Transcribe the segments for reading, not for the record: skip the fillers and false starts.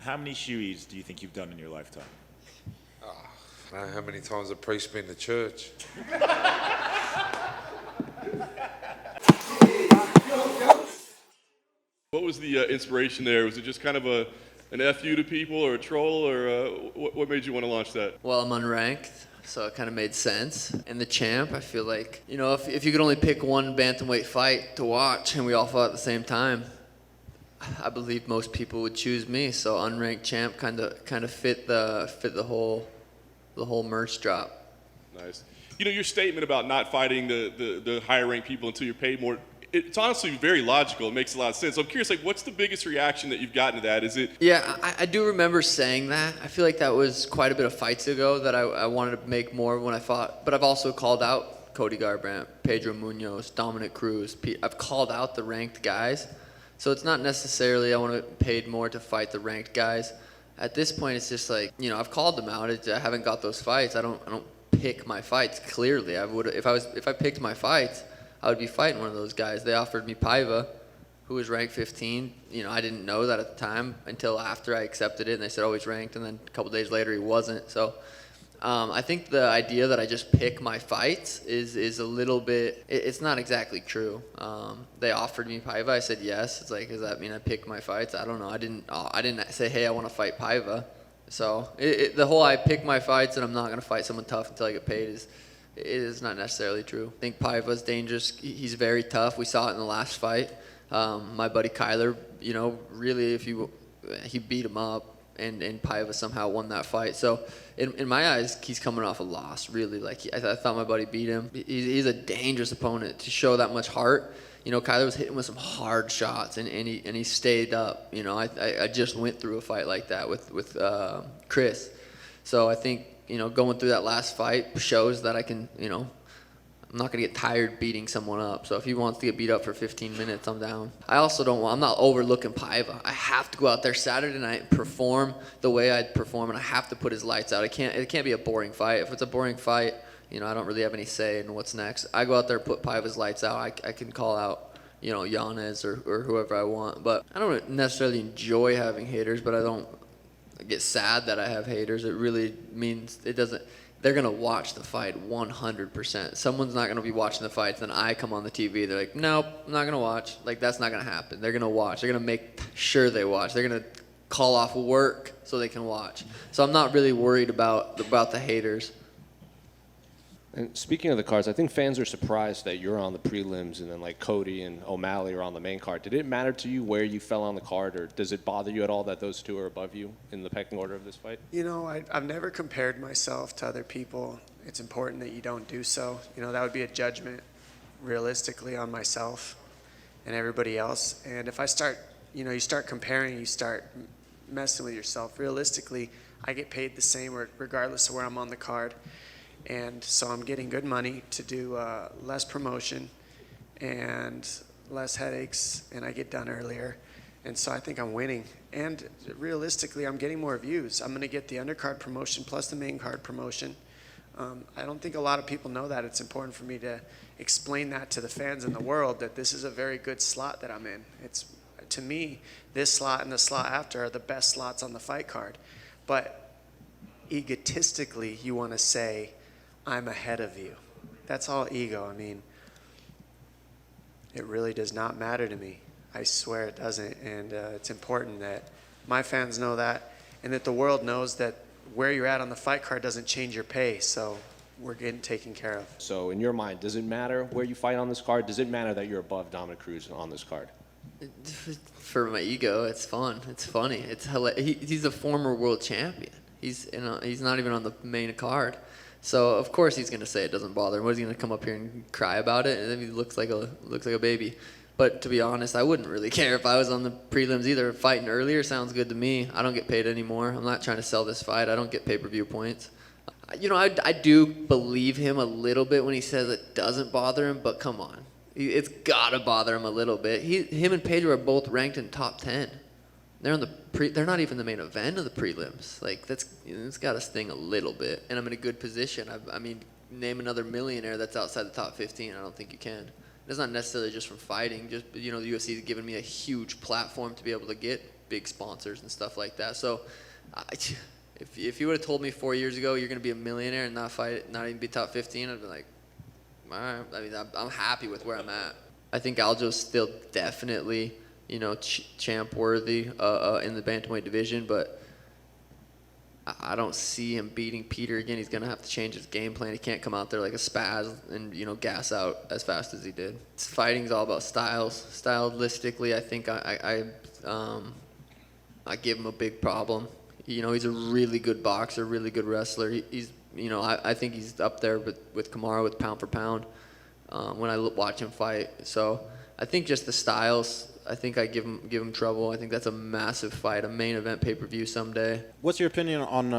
How many shoeies do you think you've done in your lifetime? Man, how many times have priests been to church? What was the inspiration there? Was it just kind of an FU to people or a troll, or what made you want to launch that? Well, I'm unranked, so it kind of made sense. And the champ, I feel like, if you could only pick one bantamweight fight to watch and we all fought at the same time, I believe most people would choose me. So unranked champ kind of fit the whole merch drop. Nice. Your statement about not fighting the higher ranked people until you're paid more, it's honestly very logical. It makes a lot of sense. So I'm curious, what's the biggest reaction that you've gotten to that? Is it? Yeah, I do remember saying that. I feel like that was quite a bit of fights ago that I wanted to make more when I fought. But I've also called out Cody Garbrandt, Pedro Munoz, Dominick Cruz. I've called out the ranked guys. So it's not necessarily I want to get paid more to fight the ranked guys. At this point, it's just like, I've called them out. I haven't got those fights. I don't pick my fights. Clearly, I would if I picked my fights, I would be fighting one of those guys. They offered me Paiva, who was ranked 15. I didn't know that at the time until after I accepted it, and they said, oh, he's ranked, and then a couple days later he wasn't. So I think the idea that I just pick my fights is a little bit, it's not exactly true. They offered me Paiva. I said yes. It's like, does that mean I pick my fights? I don't know. I didn't say, hey, I want to fight Paiva. So the whole I pick my fights and I'm not going to fight someone tough until I get paid is not necessarily true. I think Paiva's dangerous. He's very tough. We saw it in the last fight. My buddy Kyler, really, he beat him up, and Paiva somehow won that fight. So in my eyes, he's coming off a loss, really. I thought my buddy beat him. He's a dangerous opponent to show that much heart. Kyler was hitting with some hard shots, and he stayed up. I just went through a fight like that with Chris. So I think, going through that last fight shows that I can, I'm not going to get tired beating someone up. So if he wants to get beat up for 15 minutes, I'm down. I'm not overlooking Paiva. I have to go out there Saturday night and perform the way I'd perform, and I have to put his lights out. It can't be a boring fight. If it's a boring fight, I don't really have any say in what's next. I go out there, put Paiva's lights out. I can call out, Nunes or whoever I want. But I don't necessarily enjoy having haters, but I don't get sad that I have haters. It really means it doesn't. They're going to watch the fight 100%. Someone's not going to be watching the fights, then I come on the TV. They're like, nope, I'm not going to watch. That's not going to happen. They're going to watch. They're going to make sure they watch. They're going to call off work so they can watch. So I'm not really worried about the haters. And speaking of the cards, I think fans are surprised that you're on the prelims and then Cody and O'Malley are on the main card. Did it matter to you where you fell on the card, or does it bother you at all that those two are above you in the pecking order of this fight? I've never compared myself to other people. It's important that you don't do so. That would be a judgment realistically on myself and everybody else. And if I start, you start comparing, you start messing with yourself. Realistically, I get paid the same regardless of where I'm on the card. And so I'm getting good money to do less promotion and less headaches, and I get done earlier. And so I think I'm winning. And realistically, I'm getting more views. I'm going to get the undercard promotion plus the main card promotion. I don't think a lot of people know that. It's important for me to explain that to the fans in the world, that this is a very good slot that I'm in. To me, this slot and the slot after are the best slots on the fight card. But egotistically, you want to say, I'm ahead of you. That's all ego. It really does not matter to me. I swear it doesn't. And it's important that my fans know that, and that the world knows that where you're at on the fight card doesn't change your pay. So we're getting taken care of. So in your mind, does it matter where you fight on this card? Does it matter that you're above Dominick Cruz on this card? For my ego, it's fun. It's funny. It's he's a former world champion. He's not even on the main card. So of course he's going to say it doesn't bother him. What is he going to come up here and cry about it? And then he looks like a baby. But to be honest, I wouldn't really care if I was on the prelims either. Fighting earlier sounds good to me. I don't get paid anymore. I'm not trying to sell this fight. I don't get pay-per-view points. I do believe him a little bit when he says it doesn't bother him, but come on. It's got to bother him a little bit. Him and Pedro are both ranked in top 10. They're on they're not even the main event of the prelims. It's got to sting a little bit. And I'm in a good position. Name another millionaire that's outside the top 15. I don't think you can. It's not necessarily just from fighting. Just the UFC has given me a huge platform to be able to get big sponsors and stuff like that. So, if you would have told me 4 years ago you're going to be a millionaire and not fight, not even be top 15, I'd be like, all right. I mean, I'm happy with where I'm at. I think Aljo's still definitely, champ worthy in the bantamweight division, but I don't see him beating Peter again. He's going to have to change his game plan. He can't come out there like a spaz and, gas out as fast as he did. Fighting's all about styles. Stylistically, I think I give him a big problem. He's a really good boxer, really good wrestler. He's, I think he's up there with Kamaru with pound for pound when I watch him fight. So I think just the styles, I think I give him trouble. I think that's a massive fight, a main event pay-per-view someday. What's your opinion on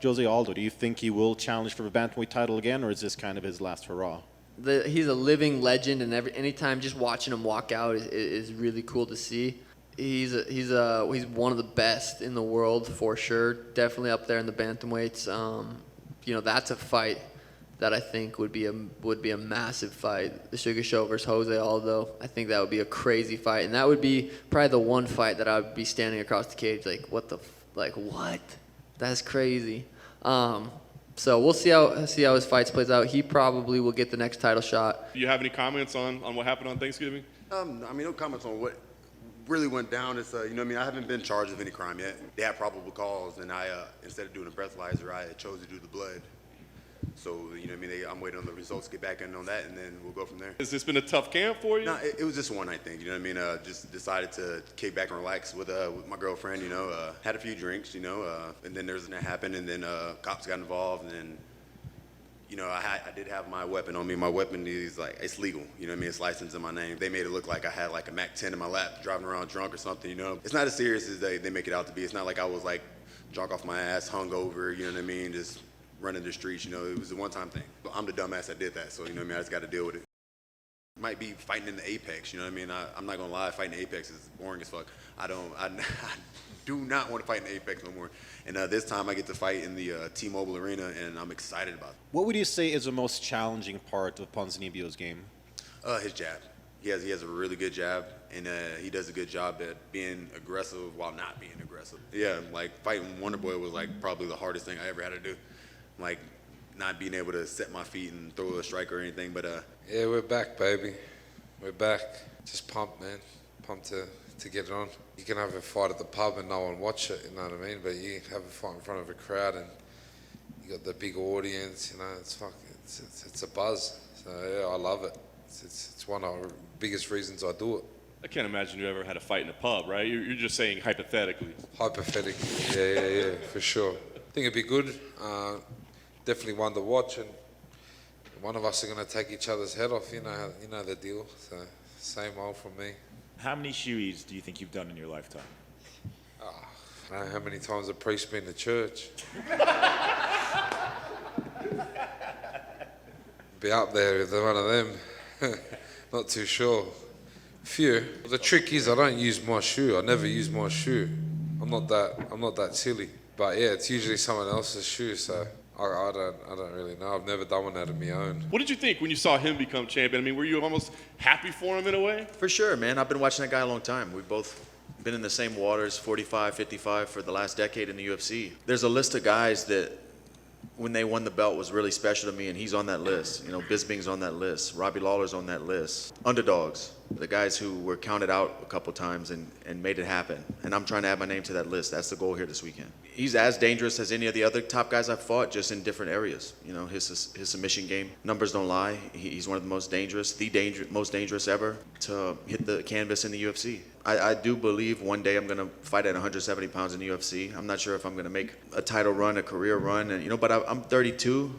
Jose Aldo? Do you think he will challenge for the bantamweight title again, or is this kind of his last hurrah? He's a living legend, and anytime just watching him walk out is really cool to see. He's one of the best in the world for sure. Definitely up there in the bantamweights. That's a fight that I think would be a massive fight. The Sugar Show versus Jose Aldo. I think that would be a crazy fight, and that would be probably the one fight that I would be standing across the cage like, what? That's crazy. So we'll see how his fights plays out. He probably will get the next title shot. Do you have any comments on what happened on Thanksgiving? No comments on what really went down. It's I haven't been charged of any crime yet. They had probable cause, and I instead of doing a breathalyzer, I chose to do the blood. So I'm waiting on the results to get back in on that, and then we'll go from there. Has this been a tough camp for you? No, it was just one, I think. Just decided to kick back and relax with my girlfriend. Had a few drinks. And then there's that happened, and then cops got involved, and then. I did have my weapon on me. My weapon is it's legal. It's licensed in my name. They made it look like I had like a MAC-10 in my lap, driving around drunk or something. It's not as serious as they make it out to be. It's not like I was like drunk off my ass, hungover. Just running the streets. It was a one-time thing. But I'm the dumbass that did that, so I just got to deal with it. Might be fighting in the Apex. I'm not gonna lie. Fighting in the Apex is boring as fuck. I do not want to fight in the Apex no more. And this time I get to fight in the T-Mobile Arena, and I'm excited about it. What would you say is the most challenging part of Ponzinibbio's game? His jab. He has a really good jab, and he does a good job at being aggressive while not being aggressive. Yeah, fighting Wonderboy was probably the hardest thing I ever had to do. Not being able to set my feet and throw a strike or anything, but Yeah, we're back, baby. We're back. Just pumped, man. Pumped to get it on. You can have a fight at the pub and no one watch it, you know what I mean? But you have a fight in front of a crowd and you got the big audience, it's a buzz. So yeah, I love it. It's one of the biggest reasons I do it. I can't imagine you ever had a fight in a pub, right? You're just saying hypothetically. Hypothetically, yeah, for sure. I think it'd be good. Definitely one to watch, and one of us are going to take each other's head off. You know the deal. So same old from me. How many shiwis do you think you've done in your lifetime? I don't know how many times a priest been to church. Be up there with one of them. Not too sure. Few. The trick is I don't use my shoe. I never use my shoe. I'm not that silly. But yeah, it's usually someone else's shoe. So. I don't really know. I've never done one out of my own. What did you think when you saw him become champion? I mean, were you almost happy for him in a way? For sure, man. I've been watching that guy a long time. We've both been in the same waters, 45, 55 for the last decade in the UFC. There's a list of guys that when they won the belt was really special to me, and he's on that list. Bisping's on that list. Robbie Lawler's on that list. Underdogs, the guys who were counted out a couple times and made it happen. And I'm trying to add my name to that list. That's the goal here this weekend. He's as dangerous as any of the other top guys I've fought, just in different areas. His submission game, numbers don't lie. He's one of the most dangerous, most dangerous ever to hit the canvas in the UFC. I do believe one day I'm going to fight at 170 pounds in the UFC. I'm not sure if I'm going to make a title run, a career run, but I'm 32.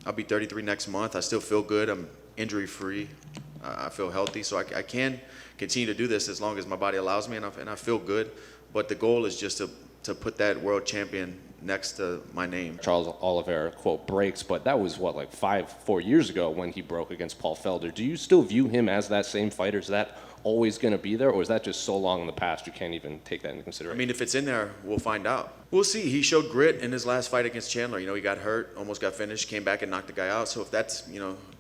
I'll be 33 next month. I still feel good. I'm injury-free. I feel healthy, so I can continue to do this as long as my body allows me, and I feel good. But the goal is just to put that world champion next to my name. Charles Oliveira, quote, breaks, but that was, 4 years ago when he broke against Paul Felder. Do you still view him as that same fighter? Is that always going to be there, or is that just so long in the past you can't even take that into consideration? I mean, if it's in there, we'll find out. We'll see. He showed grit in his last fight against Chandler. He got hurt, almost got finished, came back and knocked the guy out. So if that's,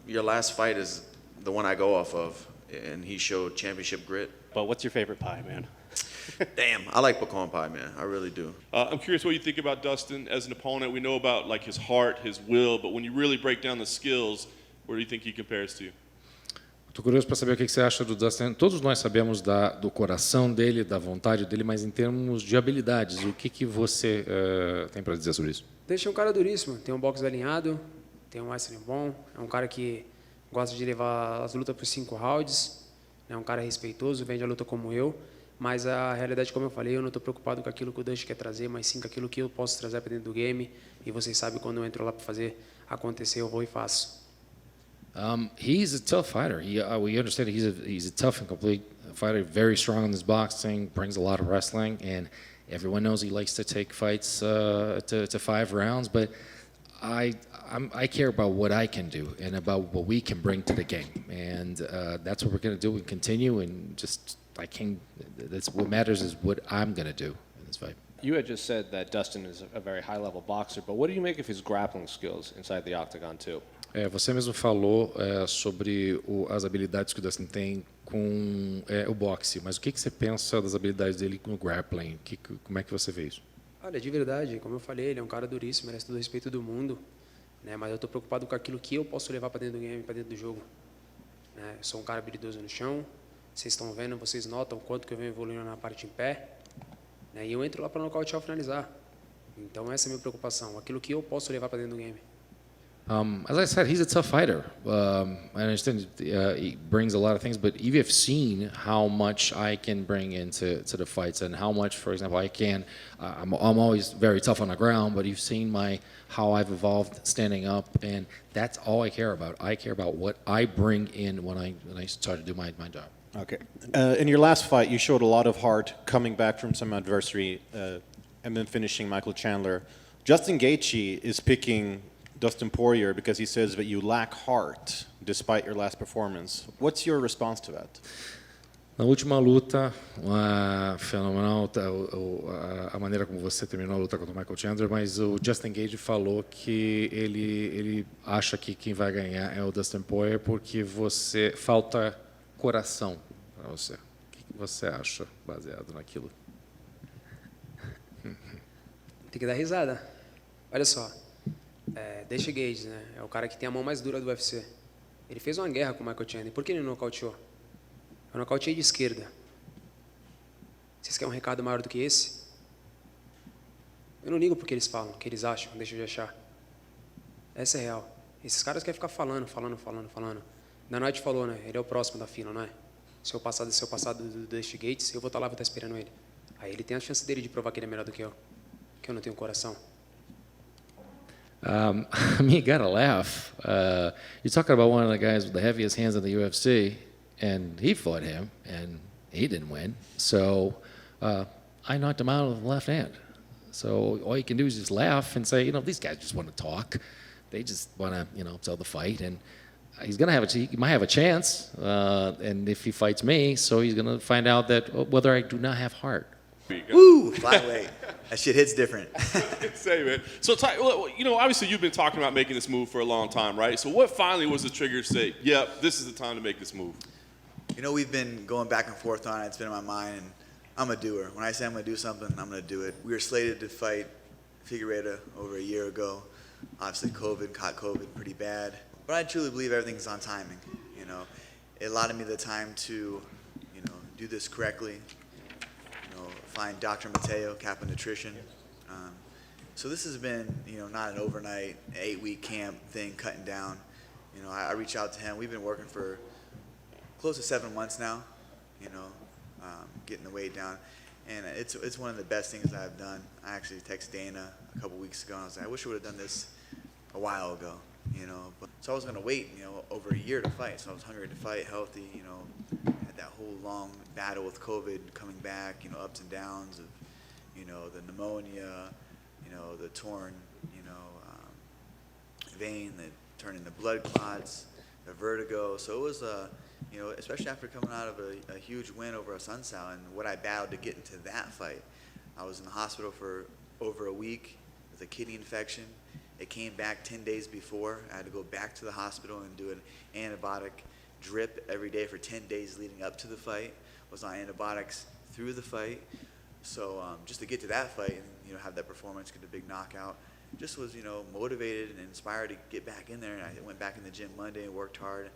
your last fight is the one I go off of, and he showed championship grit. But what's your favorite pie, man? Damn, I like pecan pie, man. I really do. I'm curious what you think about Dustin as an opponent. We know about like his heart, his will, but when you really break down the skills, where do you think he compares to? Estou curioso para saber o que você acha do Dustin. Todos nós sabemos do coração dele, da vontade dele, mas em termos de habilidades, o que você tem para dizer sobre isso? Deixa um cara duríssimo, tem um boxe alinhado, tem um wrestling bom, é um cara que gosta de levar as lutas por 5 rounds, é um cara respeitoso, vende a luta como eu, mas a realidade, como eu falei, eu não estou preocupado com aquilo que o Dustin quer trazer, mas sim com aquilo que eu posso trazer para dentro do game, e vocês sabem, quando eu entro lá para fazer acontecer, eu vou e faço. He's a tough fighter. We understand he's a tough and complete fighter, very strong in his boxing, brings a lot of wrestling, and everyone knows he likes to take fights to 5 rounds. But I care about what I can do and about what we can bring to the game, and that's what we're going to do. We continue, and that's what matters is what I'm going to do in this fight. You had just said that Dustin is a very high-level boxer, but what do you make of his grappling skills inside the octagon too? Você mesmo falou sobre as habilidades que o Dustin tem com o boxe, mas o que você pensa das habilidades dele no grappling? Como é que você vê isso? Olha, de verdade, como eu falei, ele é um cara duríssimo, merece todo o respeito do mundo, né? Mas eu estou preocupado com aquilo que eu posso levar para dentro do game, para dentro do jogo. Né? Eu sou um cara habilidoso no chão, vocês estão vendo, vocês notam o quanto que eu venho evoluindo na parte em pé, né? E eu entro lá para nocautear ou finalizar. Então essa é a minha preocupação, aquilo que eu posso levar para dentro do game. As I said, he's a tough fighter. I understand he brings a lot of things, but you have seen how much I can bring into the fights, and how much, for example, I can. I'm always very tough on the ground, but you've seen how I've evolved standing up, and that's all I care about. I care about what I bring in when I start to do my job. Okay. In your last fight, you showed a lot of heart coming back from some adversity and then finishing Michael Chandler. Justin Gaethje is picking Dustin Poirier because he says that you lack heart despite your last performance. What's your response to that? Na última luta, fenomenal a maneira como você terminou a luta contra o Michael Chandler, mas o Justin Gaethje falou que ele acha que quem vai ganhar é o Dustin Poirier porque você falta coração para você. O que você acha baseado naquilo? Tem que dar risada. Olha só. Deixa Gaethje, né? É o cara que tem a mão mais dura do UFC. Ele fez uma guerra com o Michael Chandler. Por que ele não nocauteou? Eu nocauteei de esquerda. Vocês querem um recado maior do que esse? Eu não ligo porque eles falam, o que eles acham, deixa de achar. Essa é real. Esses caras querem ficar falando. Da Night falou, né? Ele é o próximo da fila, não é? Se eu passar do Dustin Gaethje, eu vou estar lá, vou estar esperando ele. Aí ele tem a chance dele de provar que ele é melhor do que eu. Que eu não tenho coração. I mean, you gotta laugh. You're talking about one of the guys with the heaviest hands in the UFC, and he fought him, and he didn't win. So I knocked him out with the left hand. So all you can do is just laugh and say, these guys just want to talk. They just want to, sell the fight, and he might have a chance. And if he fights me, so he's gonna find out that whether I do not have heart. Woo! Flyweight. That shit hits different. Say, man. So, Tai, obviously you've been talking about making this move for a long time, right? So what finally was the trigger to say, yep, this is the time to make this move? We've been going back and forth on it. It's been in my mind, and I'm a doer. When I say I'm going to do something, I'm going to do it. We were slated to fight Figueiredo over a year ago. Obviously, caught COVID pretty bad. But I truly believe everything's on timing. It allotted me the time to, do this correctly. Find Dr. Mateo, Kappa Nutrition. So this has been, not an overnight 8-week camp thing, cutting down. I reached out to him. We've been working for close to 7 months now, getting the weight down. And it's one of the best things I've done. I actually texted Dana a couple weeks ago, and I was like, I wish I would have done this a while ago, But, so I was going to wait, over a year to fight. So I was hungry to fight, healthy, had that whole long battle with COVID coming back, ups and downs of, the pneumonia, the torn, vein that turned into blood clots, the vertigo. So it was, especially after coming out of a huge win over a Sunsao and what I battled to get into that fight. I was in the hospital for over a week with a kidney infection. It came back 10 days before. I had to go back to the hospital and do an antibiotic drip every day for 10 days leading up to the fight. Was on antibiotics through the fight. So just to get to that fight and, you know, have that performance, get a big knockout, just was, you know, motivated and inspired to get back in there. And I went back in the gym Monday and worked hard.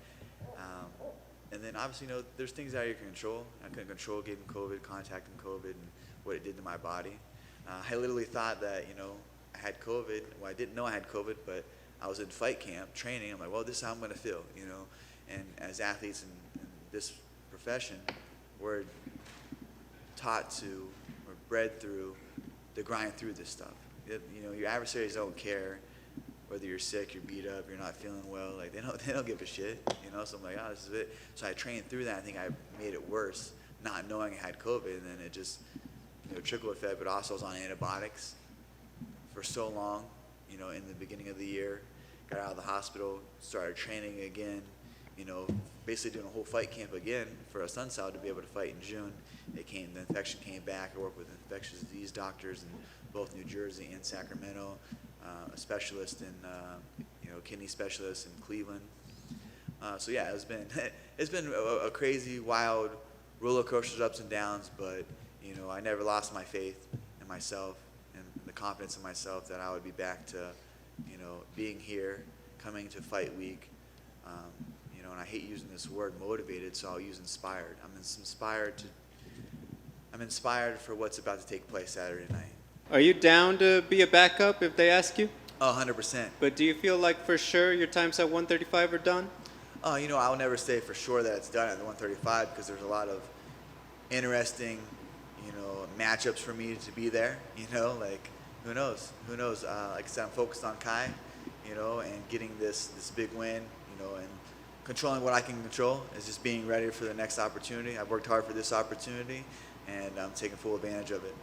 And then obviously, you know, there's things out of your control. I couldn't control getting COVID, contacting COVID, and what it did to my body. I literally thought that, you know, I had COVID. Well, I didn't know I had COVID, but I was in fight camp training. I'm like, well, this is how I'm going to feel, you know. And as athletes in this profession, we're taught to, or bred through, to grind through this stuff. You know, your adversaries don't care whether you're sick, you're beat up, you're not feeling well. Like, they don't give a shit, you know. So I'm like, oh, this is it. So I trained through that. I think I made it worse, not knowing I had COVID, and then it just, you know, trickle effect. But also I was on antibiotics for so long, you know, in the beginning of the year. Got out of the hospital, started training again, you know, basically doing a whole fight camp again for a Sunsal to be able to fight in June. The infection came back. I worked with infectious disease doctors in both New Jersey and Sacramento, a specialist in, you know, kidney specialist in Cleveland. So yeah, it's been a crazy, wild roller coaster, ups and downs, but, you know, I never lost my faith in myself and the confidence in myself that I would be back to, you know, being here, coming to fight week. You know, and I hate using this word motivated, so I'll use inspired. I'm inspired for what's about to take place Saturday night. Are you down to be a backup if they ask you? 100%. But do you feel like for sure your times at 135 are done? You know, I'll never say for sure that it's done at the 135 because there's a lot of interesting, you know, matchups for me to be there. You know, like, who knows? Who knows? Like I said, I'm focused on Kai, you know, and getting this big win, you know, and controlling what I can control is just being ready for the next opportunity. I've worked hard for this opportunity, and I'm taking full advantage of it.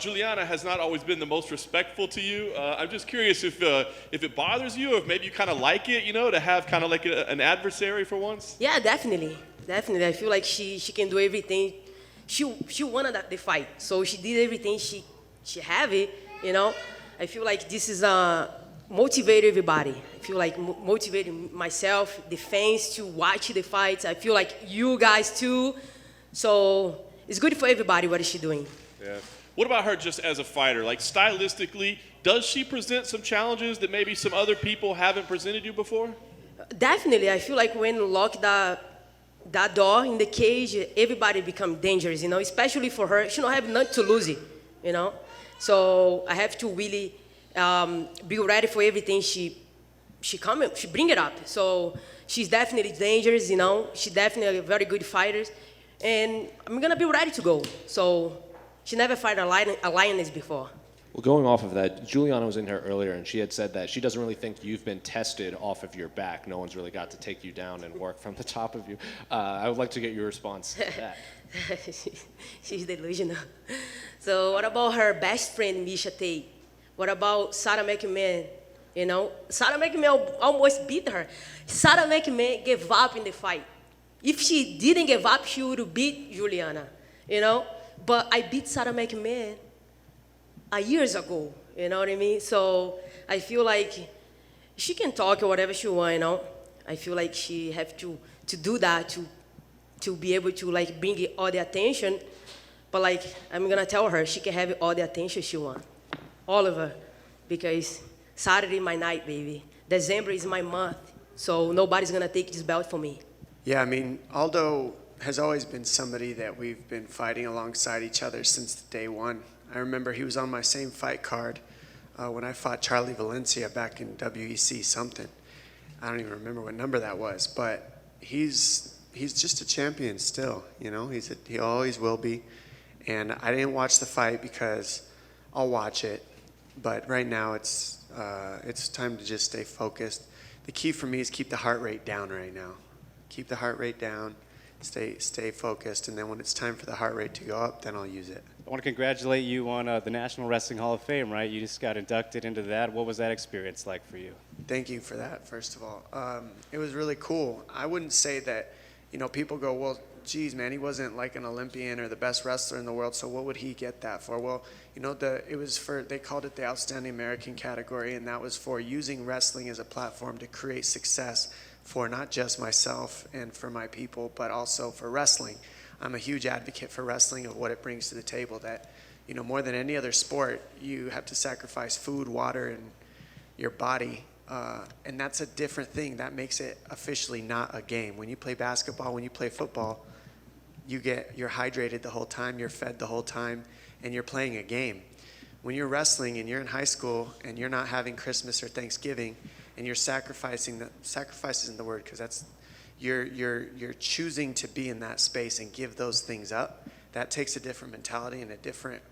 Juliana has not always been the most respectful to you. I'm just curious if it bothers you, or if maybe you kind of like it, you know, to have kind of like an adversary for once. Yeah, definitely. I feel like she can do everything. She won the fight, so she did everything she have it. You know, I feel like this is motivate everybody. I feel like motivating myself, the fans to watch the fights. I feel like you guys too. So it's good for everybody. What is she doing? Yeah. What about her just as a fighter? Like, stylistically, does she present some challenges that maybe some other people haven't presented you before? Definitely. I feel like when you lock that door in the cage, everybody become dangerous, you know, especially for her. She don't have nothing to lose it, you know. So I have to really be ready for everything she bring it up. So she's definitely dangerous, you know. She's definitely a very good fighter. And I'm going to be ready to go. So she never fought a lioness before. Well, going off of that, Juliana was in here earlier, and she had said that she doesn't really think you've been tested off of your back. No one's really got to take you down and work from the top of you. I would like to get your response to that. She's delusional. So what about her best friend, Misha Tate? What about Sarah McMahon? You know, Sarah McMahon almost beat her. Sarah McMahon gave up in the fight. If she didn't give up, she would beat Juliana, you know? But I beat Sarah McMahon years ago, you know what I mean? So I feel like she can talk or whatever she wants, you know? I feel like she have to do that to be able to, like, bring all the attention. But, like, I'm going to tell her she can have all the attention she wants. All of her. Because Saturday my night, baby. December is my month. So nobody's going to take this belt from me. Yeah, I mean, Aldo has always been somebody that we've been fighting alongside each other since day one. I remember he was on my same fight card when I fought Charlie Valencia back in WEC something. I don't even remember what number that was, but he's just a champion still, you know? He always will be. And I didn't watch the fight because I'll watch it, but right now it's time to just stay focused. The key for me is keep the heart rate down right now. Keep the heart rate down, stay focused, and then when it's time for the heart rate to go up, then I'll use it. I want to congratulate you on the National Wrestling Hall of Fame, right? You just got inducted into that. What was that experience like for you? Thank you for that, first of all. It was really cool. I wouldn't say that, you know, people go, well, geez, man, he wasn't like an Olympian or the best wrestler in the world, so what would he get that for? Well, you know, it was for, they called it the Outstanding American category, and that was for using wrestling as a platform to create success for not just myself and for my people, but also for wrestling. I'm a huge advocate for wrestling, of what it brings to the table, that, you know, more than any other sport, you have to sacrifice food, water, and your body. And that's a different thing. That makes it officially not a game. When you play basketball, when you play football, you're hydrated the whole time, you're fed the whole time, and you're playing a game. When you're wrestling and you're in high school and you're not having Christmas or Thanksgiving, and you're sacrifice isn't the word, because that's you're choosing to be in that space and give those things up. That takes a different mentality and a different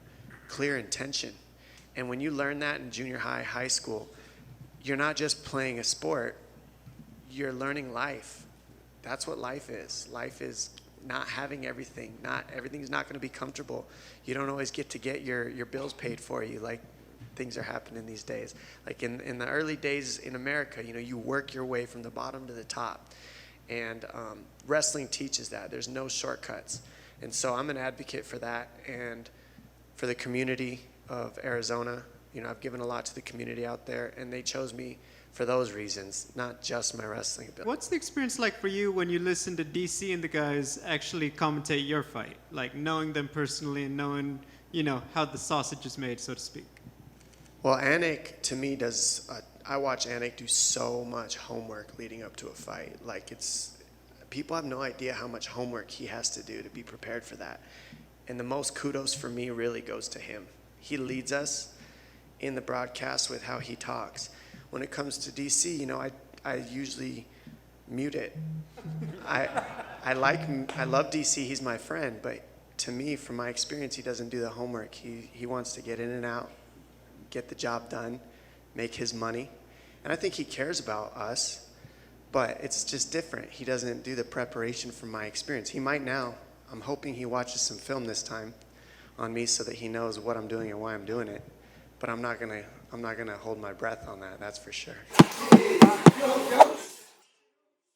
clear intention. And when you learn that in junior high, high school, you're not just playing a sport, you're learning life. That's what life is. Life is not having everything. Not everything's not going to be comfortable. You don't always get to get your bills paid for you, like things are happening these days. Like in the early days in America, you know, you work your way from the bottom to the top. And wrestling teaches that. There's no shortcuts. And so I'm an advocate for that, and for the community of Arizona. You know, I've given a lot to the community out there, and they chose me for those reasons, not just my wrestling ability. What's the experience like for you when you listen to DC and the guys actually commentate your fight? Like knowing them personally and knowing, you know, how the sausage is made, so to speak. Well, Anik, to me, I watch Anik do so much homework leading up to a fight. Like, people have no idea how much homework he has to do to be prepared for that. And the most kudos for me really goes to him. He leads us in the broadcast with how he talks. When it comes to DC, you know, I usually mute it. I love DC, he's my friend, but to me, from my experience, he doesn't do the homework. He wants to get in and out, get the job done, make his money. And I think he cares about us, but it's just different. He doesn't do the preparation from my experience. He might now. I'm hoping he watches some film this time on me so that he knows what I'm doing and why I'm doing it. But I'm not gonna hold my breath on that, that's for sure.